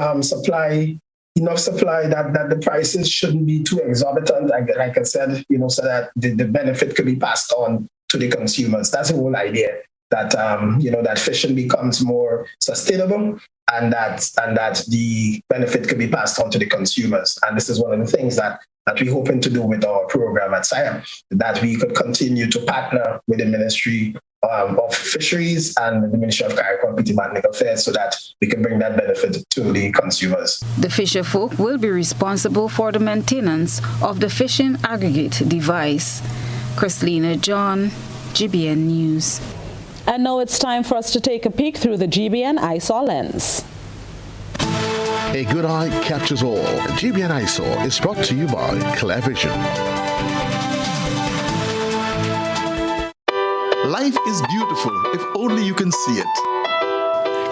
enough supply that the prices shouldn't be too exorbitant, like I said, so that the benefit could be passed on to to the consumers. That's the whole idea, that that fishing becomes more sustainable, and that the benefit can be passed on to the consumers. And this is one of the things that we're hoping to do with our program at SIAM, that we could continue to partner with the Ministry of Fisheries and the Ministry of Carriacou and Petit-Martinique Affairs so that we can bring that benefit to the consumers. The fisher folk will be responsible for the maintenance of the fishing aggregate device. Christina John, GBN News. And now it's time for us to take a peek through the GBN Eyesore lens. A good eye captures all. GBN Eyesore is brought to you by Clear Vision. Life is beautiful if only you can see it.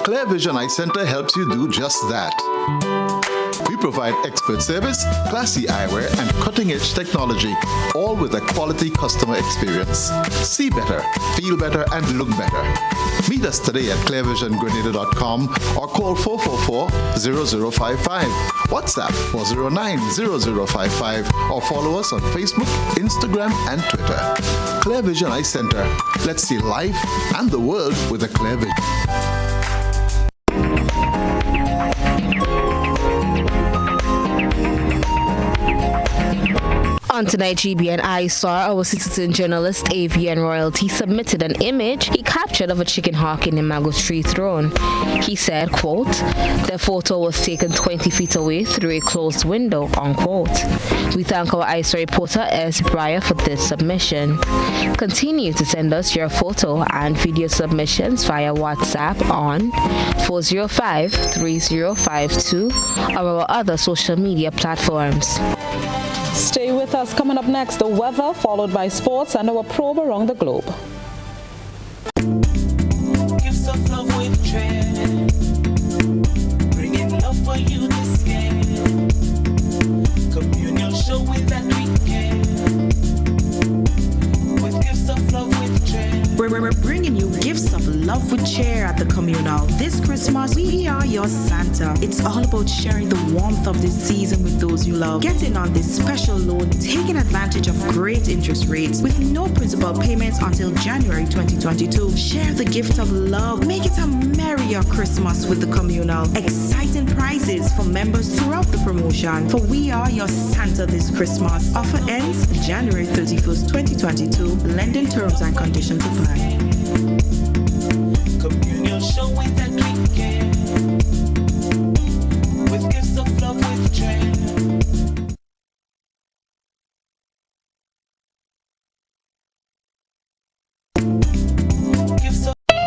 Clear Vision Eye Center helps you do just that. We provide expert service, classy eyewear, and cutting-edge technology, all with a quality customer experience. See better, feel better, and look better. Meet us today at clearvisiongrenada.com or call 444-0055, WhatsApp 409-0055, or follow us on Facebook, Instagram, and Twitter. Clear Vision Eye Center. Let's see life and the world with a clear vision. On tonight's GBN Eyesore, our citizen journalist AVN Royalty submitted an image he captured of a chicken hawk in the Mango Street throne. He said, quote, "The photo was taken 20 feet away through a closed window," unquote. We thank our Eyesore reporter S. Breyer for this submission. Continue to send us your photo and video submissions via WhatsApp on 405-3052 or our other social media platforms. Stay with us. Coming up next, the weather, followed by sports and our probe around the globe. Gifts of love with dread, bringing love for you this year. Communion show with that weekend, with gifts of love with dread. We're bringing you gifts of love with cheer at the communal. This Christmas, we are your Santa. It's all about sharing the warmth of this season with those you love. Get in on this special loan, taking advantage of great interest rates with no principal payments until January 2022. Share the gift of love. Make it a merrier Christmas with the communal. Exciting prizes for members throughout the promotion. For we are your Santa this Christmas. Offer ends January 31st, 2022. Lending terms and conditions apply. Communion show with that weekend, with gifts of love with dread.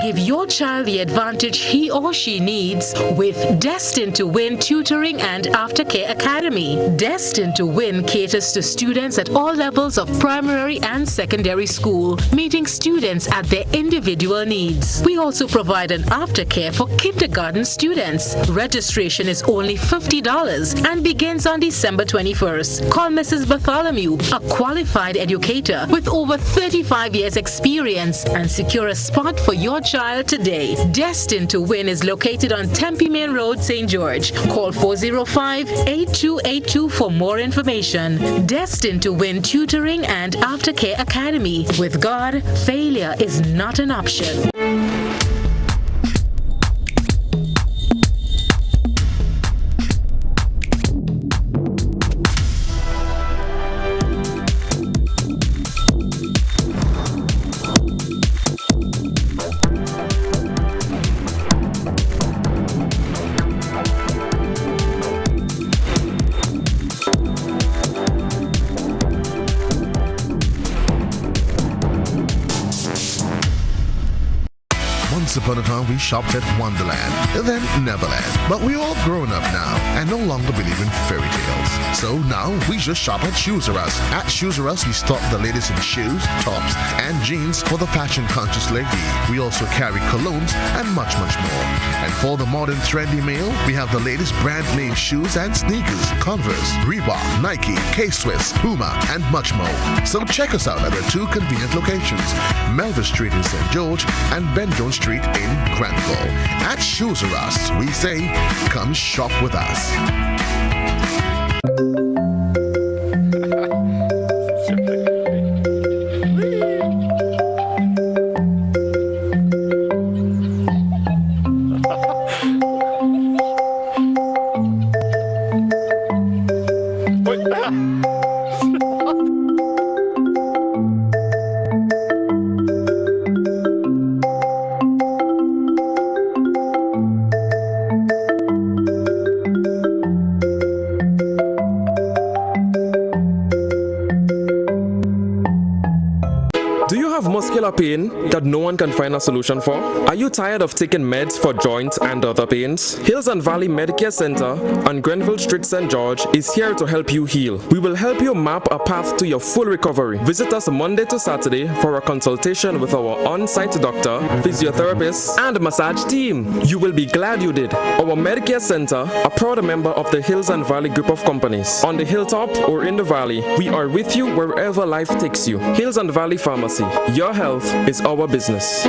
Give your child the advantage he or she needs with Destined to Win Tutoring and Aftercare Academy. Destined to Win caters to students at all levels of primary and secondary school, meeting students at their individual needs. We also provide an aftercare for kindergarten students. Registration is only $50 and begins on December 21st. Call Mrs. Bartholomew, a qualified educator with over 35 years experience, and secure a spot for your child today. Destined to Win is located on Tempe Main Road, St. George. Call 405-8282 for more information. Destined to Win Tutoring and Aftercare Academy. With God, failure is not an option. Once upon a time, we shopped at Wonderland, then Neverland. But we're all grown up now and no longer believe in fairy tales. So now we just shop at Shoes R Us. At Shoes R Us, we stock the latest in shoes, tops, and jeans for the fashion-conscious lady. We also carry colognes and much, much more. And for the modern trendy male, we have the latest brand name shoes and sneakers, Converse, Reebok, Nike, K-Swiss, Puma, and much more. So check us out at our two convenient locations, Melville Street in St. George and Ben Jones Street in Granville. At Shoes R Us, we say, come shop with us. pain that no one can find a solution for? Are you tired of taking meds for joint and other pains? Hills and Valley Medicare Center on Grenville Street, St. George is here to help you heal. We will help you map a path to your full recovery. Visit us Monday to Saturday for a consultation with our on-site doctor, physiotherapist, and massage team. You will be glad you did. Our Medicare Center, a proud member of the Hills and Valley group of companies. On the hilltop or in the valley, we are with you wherever life takes you. Hills and Valley Pharmacy. Your health is our business.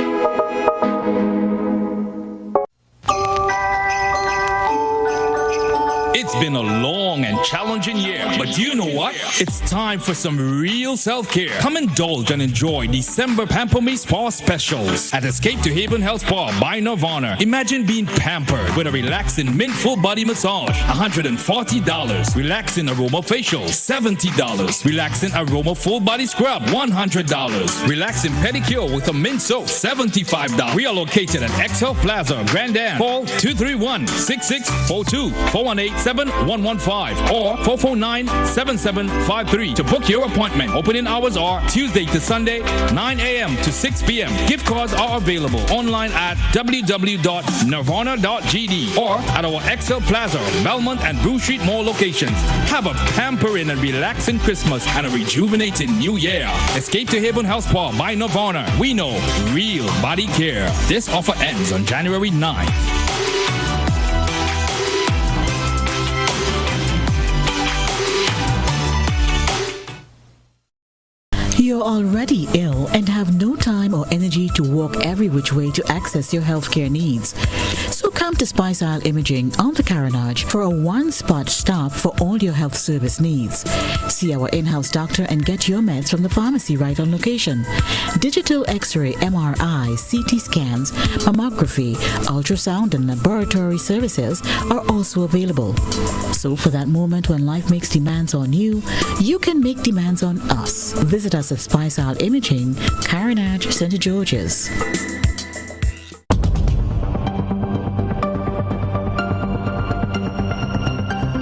It's been a long and challenging year, but do you know what? It's time for some real self-care. Come indulge and enjoy December Pamper Me Spa specials at Escape to Haven Health Spa by Nirvana. Imagine being pampered with a relaxing mint full body massage, $140. Relaxing aroma facial, $70. Relaxing aroma full body scrub, $100. Relaxing pedicure with a mint soap, $75. We are located at Excel Plaza, Grand Am. Call 231-6642, 418-7115 or 449-7753 to book your appointment. Opening hours are Tuesday to Sunday, 9 a.m. to 6 p.m. Gift cards are available online at www.nirvana.gd or at our Excel Plaza, Belmont and Brew Street Mall locations. Have a pampering and relaxing Christmas and a rejuvenating New Year. Escape to Haven Health Spa by Nirvana. We know real body care. This offer ends on January 9th. You're already ill and have no time or energy to walk every which way to access your healthcare needs. So come to Spice Isle Imaging on the Carenage for a one-spot stop for all your health service needs. See our in-house doctor and get your meds from the pharmacy right on location. Digital X-ray, MRI, CT scans, mammography, ultrasound and laboratory services are also available. So for that moment when life makes demands on you, you can make demands on us. Visit us at Spice Isle Imaging, Carenage, St. George's.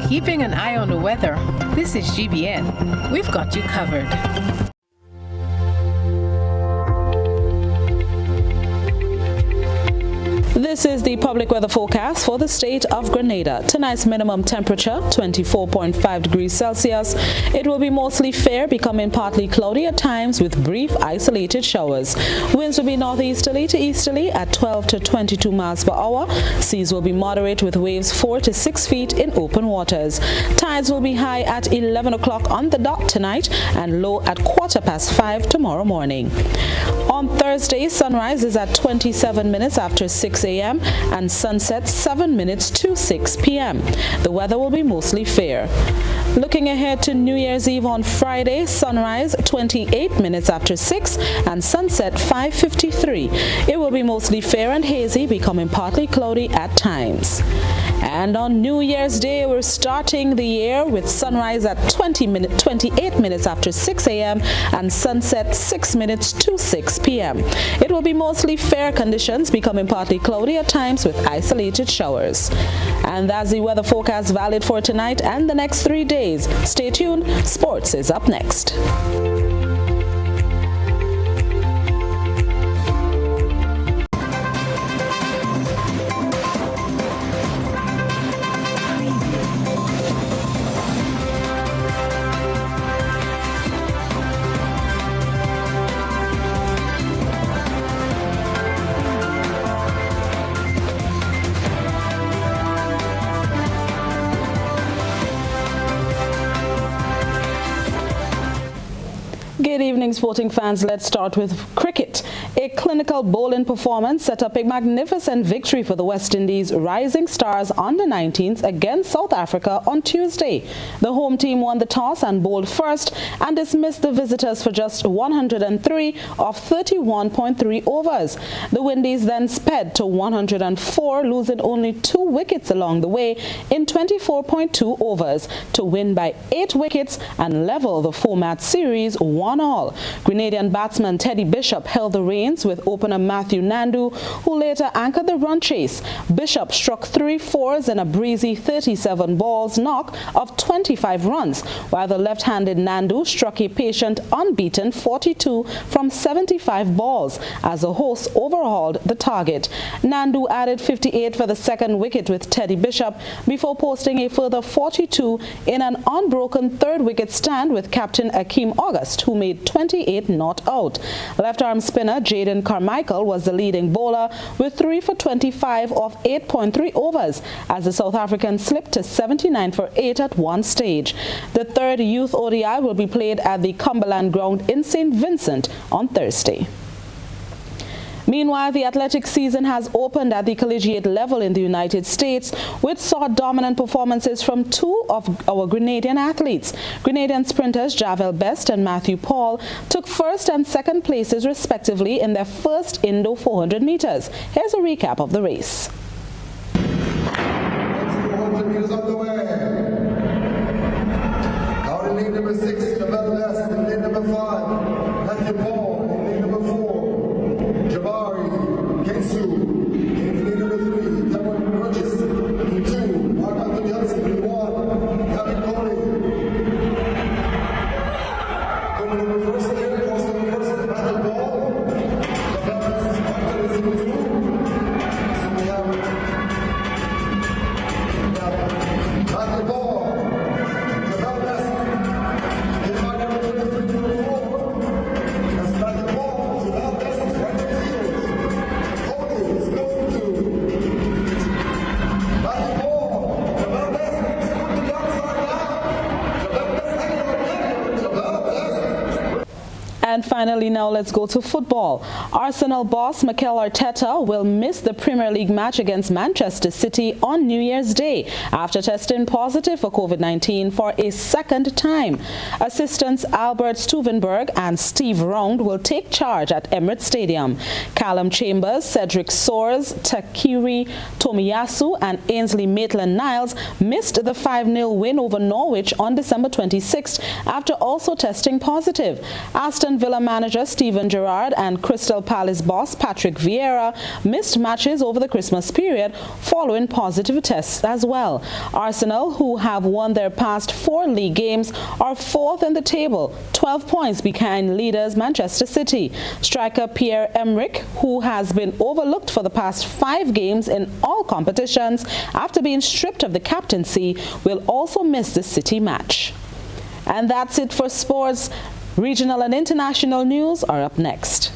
Keeping an eye on the weather, this is GBN. We've got you covered. This is the public weather forecast for the state of Grenada. Tonight's minimum temperature, 24.5 degrees Celsius. It will be mostly fair, becoming partly cloudy at times with brief isolated showers. Winds will be northeasterly to easterly at 12 to 22 miles per hour. Seas will be moderate with waves 4 to 6 feet in open waters. Tides will be high at 11 o'clock on the dot tonight and low at 5:15 tomorrow morning. On Thursday, sunrise is at 27 minutes after 6 a.m. and sunset 7 minutes to 6 p.m. The weather will be mostly fair. Looking ahead to New Year's Eve on Friday, sunrise 28 minutes after 6 and sunset 5:53. It will be mostly fair and hazy, becoming partly cloudy at times. And on New Year's Day, we're starting the year with sunrise at 28 minutes after 6 a.m. and sunset 6 minutes to 6 p.m. It will be mostly fair conditions, becoming partly cloudy at times with isolated showers. And that's the weather forecast valid for tonight and the next 3 days. Stay tuned. Sports is up next. Good evening, sporting fans. Let's start with cricket. A clinical bowling performance set up a magnificent victory for the West Indies Rising Stars under-19s against South Africa on Tuesday. The home team won the toss and bowled first and dismissed the visitors for just 103 of 31.3 overs. The Windies then sped to 104, losing only 2 wickets along the way in 24.2 overs to win by 8 wickets and level the 4-match series 1-all. Grenadian batsman Teddy Bishop held the reins gains with opener Matthew Nandu, who later anchored the run chase. Bishop struck 3 fours in a breezy 37 balls knock of 25 runs, while the left-handed Nandu struck a patient unbeaten 42 from 75 balls as the hosts overhauled the target. Nandu added 58 for the second wicket with Teddy Bishop before posting a further 42 in an unbroken third wicket stand with captain Akeem August, who made 28 not out. Left-arm spinner Jaden Carmichael was the leading bowler with 3 for 25 off 8.3 overs as the South Africans slipped to 79 for 8 at one stage. The third youth ODI will be played at the Cumberland Ground in St. Vincent on Thursday. Meanwhile, the athletic season has opened at the collegiate level in the United States, which saw dominant performances from 2 of our Grenadian athletes. Grenadian sprinters Javel Best and Matthew Paul took first and second places respectively in their first Indo 400 meters. Here's a recap of the race. 400 meters underway. Out in lane number 6, Javel Best, in lane number 5, Matthew Paul, in lane number 4. Jabari, Kensu, in lane number 3, Cameron Burgess, in 2, Mark Anthony Hudson, in 1, Gavin Coley. Coming in reverse again, cross the reverse of the battle ball. Jabari is in 2. So we have battle ball. Jabari Best, in mark number 23 to 4. That's battle ball. Jabari Best is right to zero. And finally, now let's go to football. Arsenal boss Mikel Arteta will miss the Premier League match against Manchester City on New Year's Day after testing positive for COVID-19 for a second time. Assistants Albert Stuvenberg and Steve Round will take charge at Emirates Stadium. Callum Chambers, Cedric Soares, Takiri Tomiyasu and Ainsley Maitland-Niles missed the 5-0 win over Norwich on December 26th after also testing positive. Aston Villa manager Steven Gerrard and Crystal Palace boss Patrick Vieira missed matches over the Christmas period following positive tests as well. Arsenal, who have won their past 4 league games, are 4th in the table, 12 points behind leaders Manchester City. Striker Pierre-Emerick, who has been overlooked for the past 5 games in all competitions after being stripped of the captaincy, will also miss the City match. And that's it for sports. Regional and international news are up next.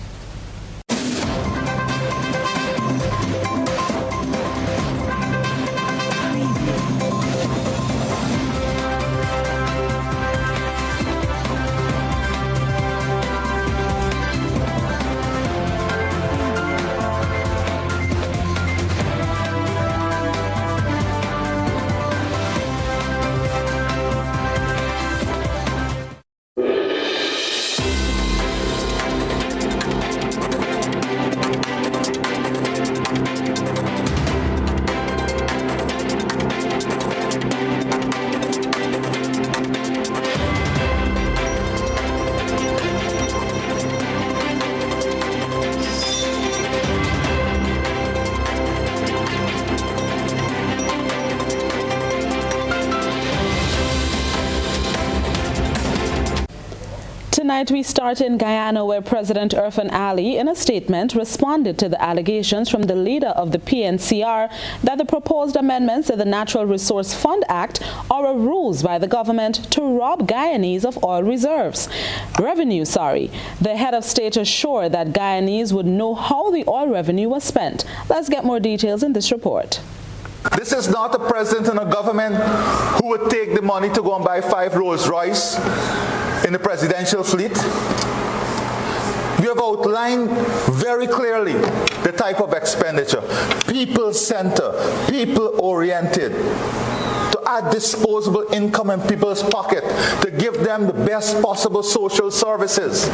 Tonight we start in Guyana, where President Irfan Ali, in a statement, responded to the allegations from the leader of the PNCR that the proposed amendments to the Natural Resource Fund Act are a ruse by the government to rob Guyanese of oil revenue. The head of state assured that Guyanese would know how the oil revenue was spent. Let's get more details in this report. This is not a president and a government who would take the money to go and buy 5 Rolls-Royce in the presidential fleet. We have outlined very clearly the type of expenditure, people-centered, people-oriented, to add disposable income in people's pocket, to give them the best possible social services,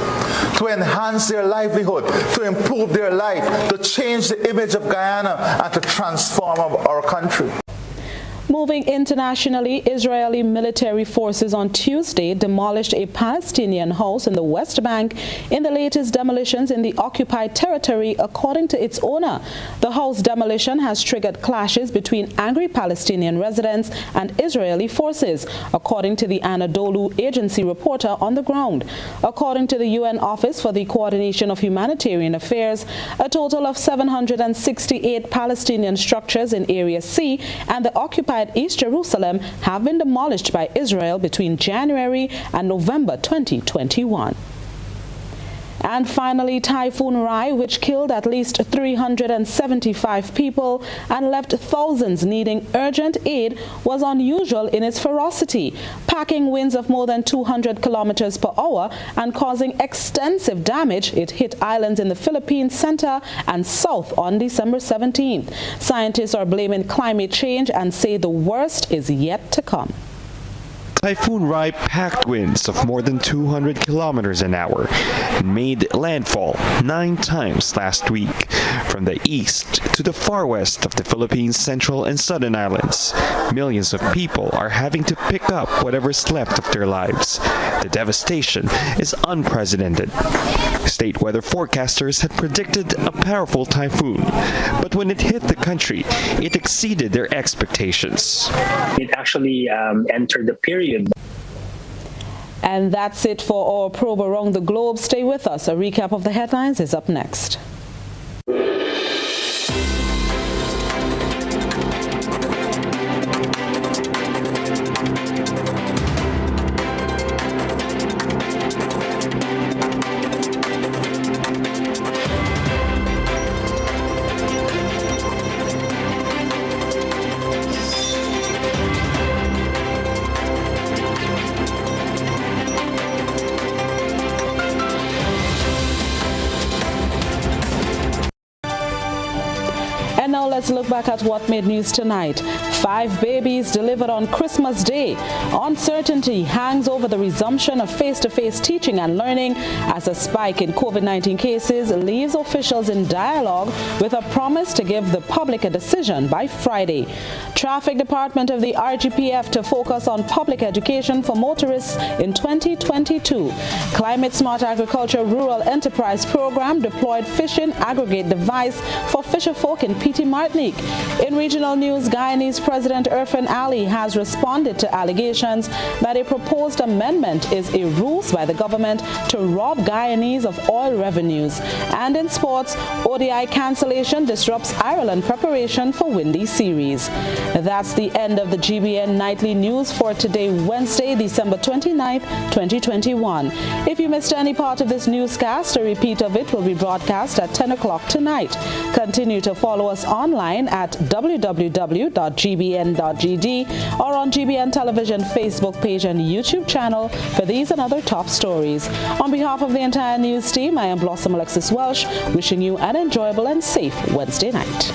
to enhance their livelihood, to improve their life, to change the image of Guyana, and to transform our country. Moving internationally, Israeli military forces on Tuesday demolished a Palestinian house in the West Bank in the latest demolitions in the occupied territory, according to its owner. The house demolition has triggered clashes between angry Palestinian residents and Israeli forces, according to the Anadolu agency reporter on the ground. According to the UN Office for the Coordination of Humanitarian Affairs, a total of 768 Palestinian structures in Area C and the occupied East Jerusalem have been demolished by Israel between January and November 2021. And finally, Typhoon Rai, which killed at least 375 people and left thousands needing urgent aid, was unusual in its ferocity, packing winds of more than 200 kilometers per hour and causing extensive damage. It hit islands in the Philippines center and south on December 17th. Scientists are blaming climate change and say the worst is yet to come. Typhoon Rai packed winds of more than 200 kilometers an hour and made landfall 9 times last week from the east to the far west of the Philippines' central and southern islands. Millions of people are having to pick up whatever's left of their lives. The devastation is unprecedented. State weather forecasters had predicted a powerful typhoon, but when it hit the country, it exceeded their expectations. It actually entered the period. And that's it for our probe around the globe. Stay with us. A recap of the headlines is up next. And now let's look back at what made news tonight. 5 babies delivered on Christmas Day. Uncertainty hangs over the resumption of face-to-face teaching and learning as a spike in COVID-19 cases leaves officials in dialogue with a promise to give the public a decision by Friday. Traffic Department of the RGPF to focus on public education for motorists in 2022. Climate Smart Agriculture Rural Enterprise Program deployed fishing aggregate device for fisherfolk in PT Martinique. In regional news, Guyanese President Irfan Ali has responded to allegations that a proposed amendment is a ruse by the government to rob Guyanese of oil revenues. And in sports, ODI cancellation disrupts Ireland preparation for Windy Series. That's the end of the GBN Nightly News for today, Wednesday, December 29th, 2021. If you missed any part of this newscast, a repeat of it will be broadcast at 10 o'clock tonight. Continue to follow us online at www.gbn.gd or on GBN Television Facebook page and YouTube channel for these and other top stories. On behalf of the entire news team, I am Blossom Alexis-Welsh, wishing you an enjoyable and safe Wednesday night.